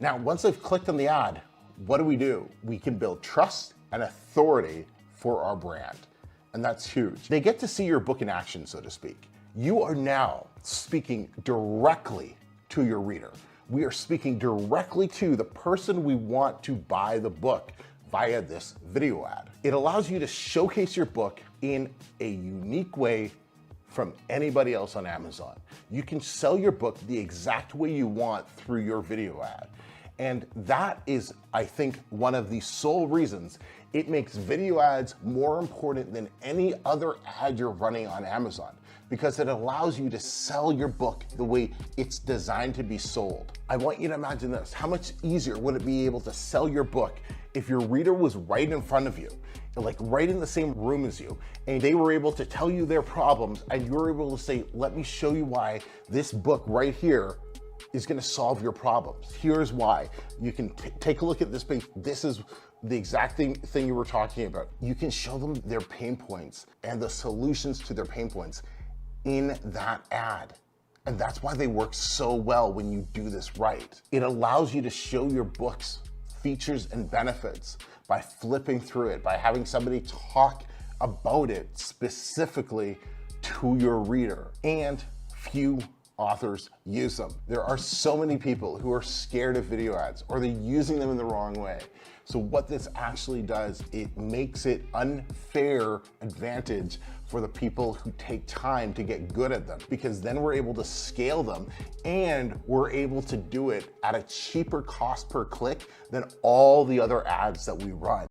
Now, once they've clicked on the ad, what do? We can build trust and authority for our brand. And that's huge. They get to see your book in action, so to speak. You are now speaking directly to your reader. We are speaking directly to the person we want to buy the book via this video ad. It allows you to showcase your book in a unique way from anybody else on Amazon. You can sell your book the exact way you want through your video ad. And that is, I think, one of the sole reasons it makes video ads more important than any other ad you're running on Amazon, because it allows you to sell your book the way it's designed to be sold. I want you to imagine this. How much easier would it be able to sell your book if your reader was right in front of you, like right in the same room as you, and they were able to tell you their problems, and you were able to say, let me show you why this book right here is going to solve your problems. Here's why. You can take a look at this page. This is the exact thing you were talking about. You can show them their pain points and the solutions to their pain points in that ad. And that's why they work so well when you do this right. It allows you to show your book's features and benefits by flipping through it, by having somebody talk about it specifically to your reader. And few authors use them. There are so many people who are scared of video ads, or they're using them in the wrong way. So what this actually does, it makes it unfair advantage for the people who take time to get good at them, because then we're able to scale them and we're able to do it at a cheaper cost per click than all the other ads that we run.